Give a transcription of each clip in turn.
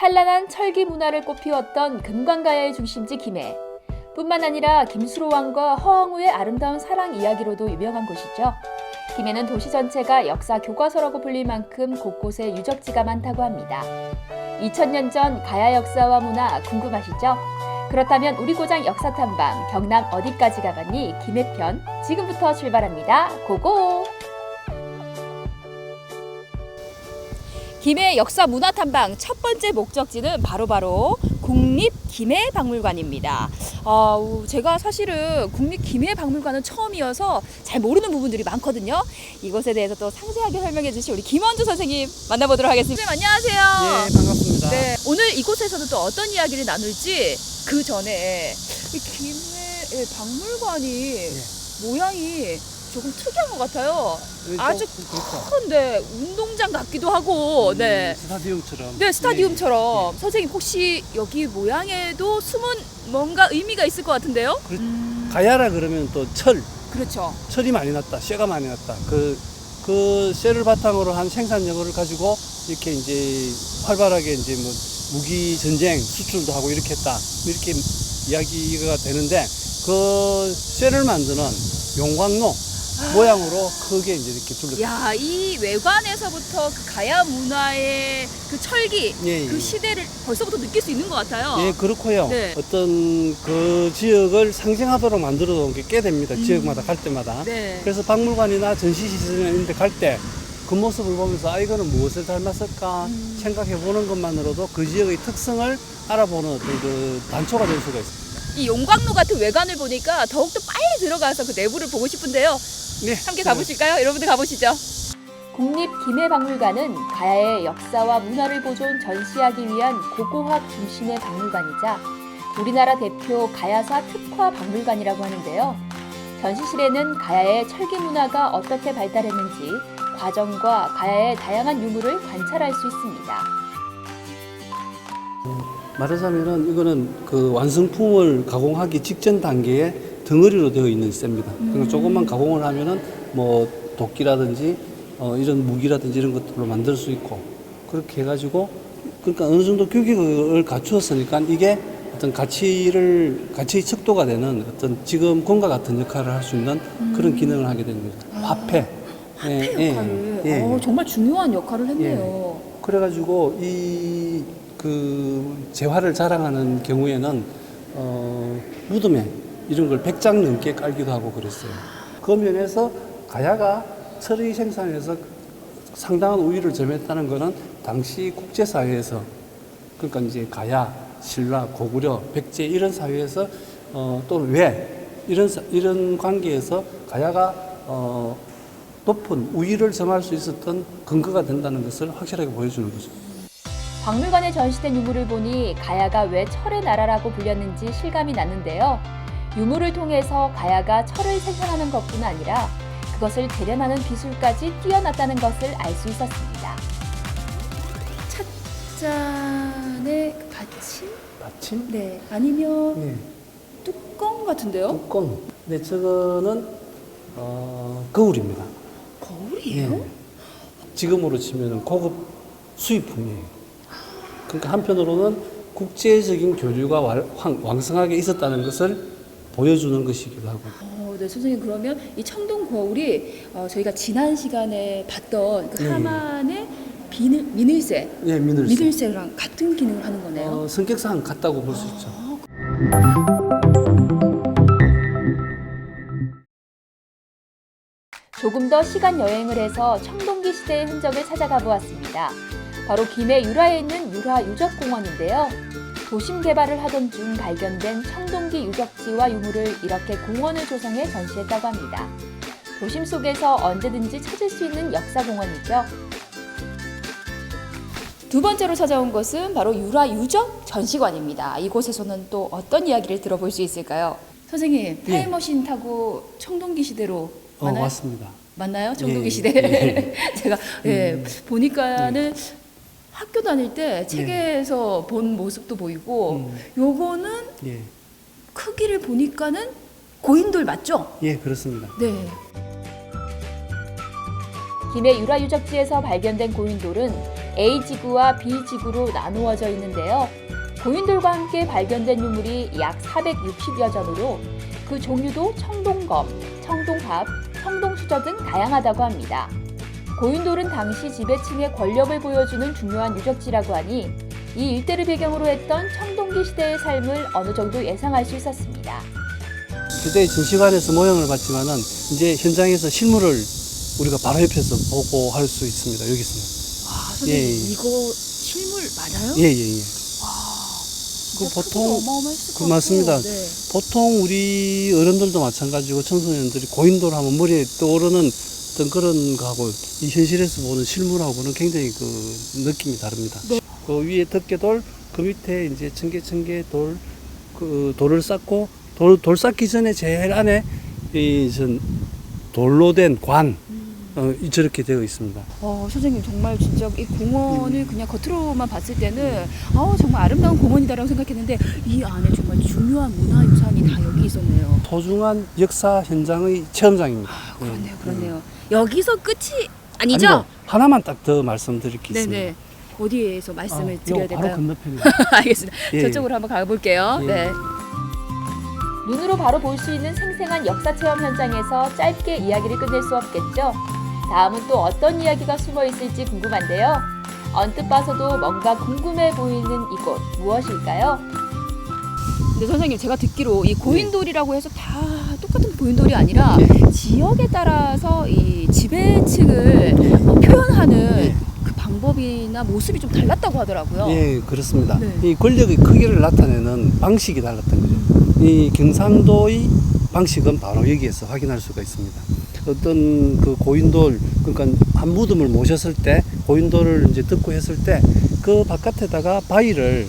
찬란한 철기 문화를 꽃피웠던 금관가야의 중심지 김해. 뿐만 아니라 김수로 왕과 허황후의 아름다운 사랑 이야기로도 유명한 곳이죠. 김해는 도시 전체가 역사 교과서라고 불릴 만큼 곳곳에 유적지가 많다고 합니다. 2000년 전 가야 역사와 문화 궁금하시죠? 그렇다면 우리 고장 역사 탐방 경남 어디까지 가봤니? 김해편 지금부터 출발합니다. 고고! 김해 역사 문화 탐방 첫 번째 목적지는 바로 국립김해박물관입니다. 제가 사실은 국립김해박물관은 처음이어서 잘 모르는 부분들이 많거든요. 이곳에 대해서 또 상세하게 설명해 주실 우리 김원주 선생님 만나보도록 하겠습니다. 선생님 안녕하세요. 네, 반갑습니다. 네, 오늘 이곳에서는 또 어떤 이야기를 나눌지 그 전에 이 김해 박물관이 모양이 조금 특이한 것 같아요. 아주 큰데 운동장 같기도 하고, 네. 스타디움처럼. 네, 스타디움처럼. 선생님 혹시 여기 모양에도 숨은 뭔가 의미가 있을 것 같은데요? 가야라 그러면 또 그렇죠. 철이 많이 났다, 쇠가 많이 났다. 그 쇠를 바탕으로 한 생산력을 가지고 이렇게 이제 활발하게 이제 뭐 무기 전쟁 수출도 하고 이렇게 했다. 이렇게 이야기가 되는데 그 쇠를 만드는 용광로 모양으로 크게 이제 이렇게 둘러싸. 야, 이 외관에서부터 그 가야 문화의 그 철기, 그 시대를 벌써부터 느낄 수 있는 것 같아요. 예, 그렇고요. 네. 어떤 그 지역을 상징하도록 만들어 놓은 게 꽤 됩니다. 지역마다 갈 때마다. 네. 그래서 박물관이나 전시시설이나 이런 데 갈 때 그 모습을 보면서 아, 이거는 무엇을 닮았을까 생각해 보는 것만으로도 그 지역의 특성을 알아보는 어떤 그 단초가 될 수가 있습니다. 이 용광로 같은 외관을 보니까 더욱더 빨리 들어가서 그 내부를 보고 싶은데요. 네. 함께 가보실까요? 여러분들 가보시죠. 국립김해박물관은 가야의 역사와 문화를 보존 전시하기 위한 고고학 중심의 박물관이자 우리나라 대표 가야사 특화 박물관이라고 하는데요. 전시실에는 가야의 철기 문화가 어떻게 발달했는지 과정과 가야의 다양한 유물을 관찰할 수 있습니다. 말하자면은 이거는 그 완성품을 가공하기 직전 단계에 덩어리로 되어 있는 쇠입니다. 그러니까 조금만 가공을 하면은 뭐 도끼라든지 이런 무기라든지 이런 것들로 만들 수 있고 그렇게 해가지고 그러니까 어느 정도 규격을 갖추었으니까 이게 어떤 가치의 척도가 되는 어떤 지금금과 같은 역할을 할 수 있는 그런 기능을 하게 됩니다. 화폐. 화폐 역할을 정말 중요한 역할을 했네요. 그래가지고 그 재화를 자랑하는 경우에는 무덤에 이런 걸 100장 넘게 깔기도 하고 그랬어요. 그 면에서 가야가 철의 생산에서 상당한 우위를 점했다는 것은 당시 국제사회에서 그러니까 이제 가야, 신라, 고구려, 백제 이런 사회에서 또는 왜 이런 관계에서 가야가 높은 우위를 점할 수 있었던 근거가 된다는 것을 확실하게 보여주는 거죠. 박물관에 전시된 유물을 보니 가야가 왜 철의 나라라고 불렸는지 실감이 났는데요. 유물을 통해서 가야가 철을 생산하는 것뿐 아니라 그것을 대련하는 기술까지 뛰어났다는 것을 알 수 있었습니다. 찻잔의 받침? 받침? 네, 아니면 네. 뚜껑 같은데요? 뚜껑. 네, 저거는 거울입니다. 거울이에요? 네. 지금으로 치면 고급 수입품이에요. 그러니까 한편으로는 국제적인 교류가 왕성하게 있었다는 것을 보여주는 것이기도 하고. 네, 선생님 그러면 이 청동 거울이 저희가 지난 시간에 봤던 그 하만의 미늘쇠, 네, 미늘쇠. 미늘쇠랑 같은 기능을 하는 거네요. 성격상 같다고 볼 수 있죠. 조금 더 시간 여행을 해서 청동기 시대의 흔적을 찾아가 보았습니다. 바로 김해 유라에 있는 유라유적공원인데요. 도심 개발을 하던 중 발견된 청동기 유적지와 유물을 이렇게 공원을 조성해 전시했다고 합니다. 도심 속에서 언제든지 찾을 수 있는 역사공원이죠. 두 번째로 찾아온 곳은 바로 유라유적 전시관입니다. 이곳에서는 또 어떤 이야기를 들어볼 수 있을까요? 선생님, 타임머신 타고 청동기 시대로 맞나요? 맞습니다. 맞나요? 청동기 시대. 제가 보니까는 학교 다닐 때 책에서 본 모습도 보이고 요거는 크기를 보니까는 고인돌 맞죠? 예, 그렇습니다. 네. 김해 유라유적지에서 발견된 고인돌은 A지구와 B지구로 나누어져 있는데요. 고인돌과 함께 발견된 유물이 약 460여 점으로 그 종류도 청동검, 청동갑, 청동수저 등 다양하다고 합니다. 고인돌은 당시 지배층의 권력을 보여주는 중요한 유적지라고 하니 이 일대를 배경으로 했던 청동기 시대의 삶을 어느 정도 예상할 수 있었습니다. 그때 전시관에서 모형을 봤지만은 이제 현장에서 실물을 우리가 바로 옆에서 보고 할 수 있습니다. 여기서는. 아, 선생님 예, 예. 이거 실물 맞아요? 예예예. 그 진짜 보통 크기도 어마어마했을 그 것 맞습니다. 같고, 네. 보통 우리 어른들도 마찬가지고 청소년들이 고인돌 하면 머리에 떠오르는 어떤 그런 거하고 이 현실에서 보는 실물하고는 굉장히 그 느낌이 다릅니다. 네. 그 위에 덮개돌, 그 밑에 이제 청개 돌, 그 돌을 쌓고 돌 쌓기 전에 제일 안에 이 전 돌로 된 관 저렇게 되어 있습니다. 선생님 정말 진짜 이 공원을 그냥 겉으로만 봤을 때는 정말 아름다운 공원이다라고 생각했는데 이 안에 정말 중요한 문화유산이 다 여기 있었네요. 소중한 역사 현장의 체험장입니다. 그렇네요. 여기서 끝이 아니죠? 아니고 하나만 딱 더 말씀드릴 게 있습니다. 네네. 어디에서 말씀을 요 드려야 바로 될까요? 건너편입니다. 알겠습니다. 예, 저쪽으로 한번 가볼게요. 예. 네. 눈으로 바로 볼 수 있는 생생한 역사 체험 현장에서 짧게 이야기를 끝낼 수 없겠죠. 다음은 또 어떤 이야기가 숨어 있을지 궁금한데요. 언뜻 봐서도 뭔가 궁금해 보이는 이곳 무엇일까요? 근데 선생님 제가 듣기로 이 고인돌이라고 해서 다 똑같은 고인돌이 아니라 예. 지역에 따라서 이 지배층을 표현하는 그 방법이나 모습이 좀 달랐다고 하더라고요. 예, 그렇습니다. 네. 이 권력의 크기를 나타내는 방식이 달랐던 거죠. 이 경상도의 방식은 바로 여기에서 확인할 수가 있습니다. 어떤 그 고인돌, 그러니까 한 무덤을 모셨을 때 고인돌을 이제 듣고 했을 때 그 바깥에다가 바위를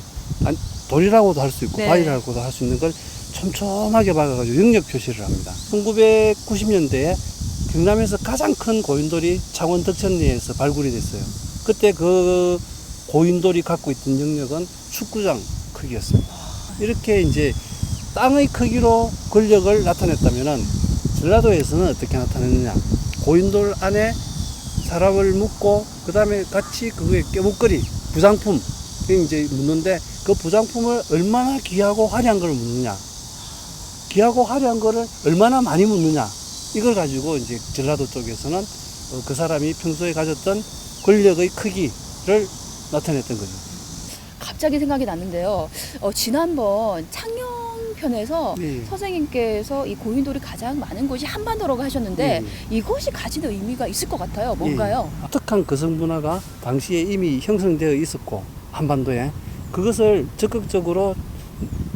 돌이라고도 할 수 있고 네. 바위라고도 할 수 있는 걸 촘촘하게 박아가지고 영역 표시를 합니다. 1990년대에 경남에서 가장 큰 고인돌이 창원 덕천리에서 발굴이 됐어요. 그때 그 고인돌이 갖고 있던 영역은 축구장 크기였습니다. 이렇게 이제 땅의 크기로 권력을 나타냈다면은 전라도에서는 어떻게 나타냈느냐? 고인돌 안에 사람을 묻고 그 다음에 같이 그거에 껴목걸이 부장품 이제 묻는데 그 부장품을 얼마나 귀하고 화려한 걸 묻느냐? 귀하고 화려한 거를 얼마나 많이 묻느냐? 이걸 가지고 이제 전라도 쪽에서는 그 사람이 평소에 가졌던 권력의 크기를 나타냈던 거죠. 갑자기 생각이 났는데요. 지난번 창녕편에서 네. 선생님께서 이 고인돌이 가장 많은 곳이 한반도라고 하셨는데 이곳이 가지는 의미가 있을 것 같아요. 뭔가요? 독특한 거성 문화가 당시에 이미 형성되어 있었고 한반도에 그것을 적극적으로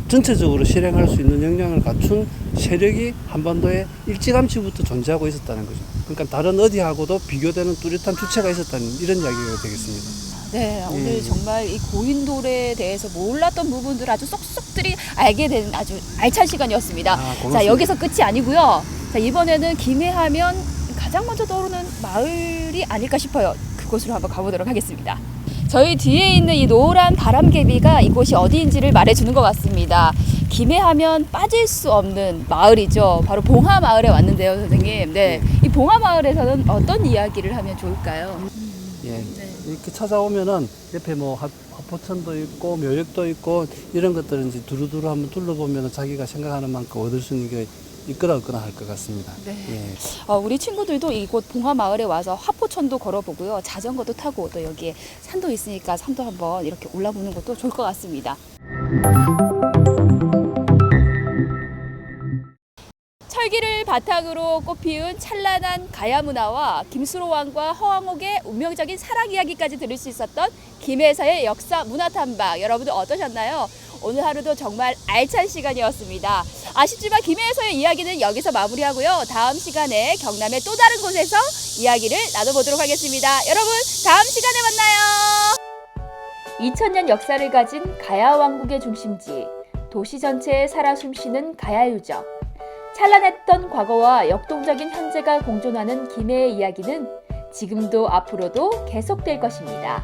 전체적으로 실행할 수 있는 역량을 갖춘 세력이 한반도에 일찌감치부터 존재하고 있었다는 거죠. 그러니까 다른 어디하고도 비교되는 뚜렷한 주체가 있었다는 이런 이야기가 되겠습니다. 네, 오늘 정말 이 고인돌에 대해서 몰랐던 부분들 아주 쏙쏙들이 알게 되는 아주 알찬 시간이었습니다. 고맙습니다. 자, 여기서 끝이 아니고요. 자, 이번에는 김해하면 가장 먼저 떠오르는 마을이 아닐까 싶어요. 그곳으로 한번 가보도록 하겠습니다. 저희 뒤에 있는 이 노란 바람개비가 이곳이 어디인지를 말해주는 것 같습니다. 김해하면 빠질 수 없는 마을이죠. 바로 봉하마을에 왔는데요, 선생님. 네, 이 봉하마을에서는 어떤 이야기를 하면 좋을까요? 예. 네. 이렇게 찾아오면은 옆에 뭐 화포천도 있고 묘역도 있고 이런 것들은 이제 두루두루 한번 둘러보면 자기가 생각하는 만큼 얻을 수 있는 게 있거나 없거나 할 것 같습니다. 네. 예. 우리 친구들도 이곳 봉하마을에 와서 화포천도 걸어보고요. 자전거도 타고 또 여기에 산도 있으니까 산도 한번 이렇게 올라보는 것도 좋을 것 같습니다. 철기를 바탕으로 꽃피운 찬란한 가야 문화와 김수로 왕과 허황옥의 운명적인 사랑 이야기까지 들을 수 있었던 김해에서의 역사 문화 탐방 여러분들 어떠셨나요? 오늘 하루도 정말 알찬 시간이었습니다. 아쉽지만 김해에서의 이야기는 여기서 마무리하고요. 다음 시간에 경남의 또 다른 곳에서 이야기를 나눠보도록 하겠습니다. 여러분 다음 시간에 만나요. 2000년 역사를 가진 가야 왕국의 중심지, 도시 전체에 살아 숨쉬는 가야 유적. 찬란했던 과거와 역동적인 현재가 공존하는 김해의 이야기는 지금도 앞으로도 계속될 것입니다.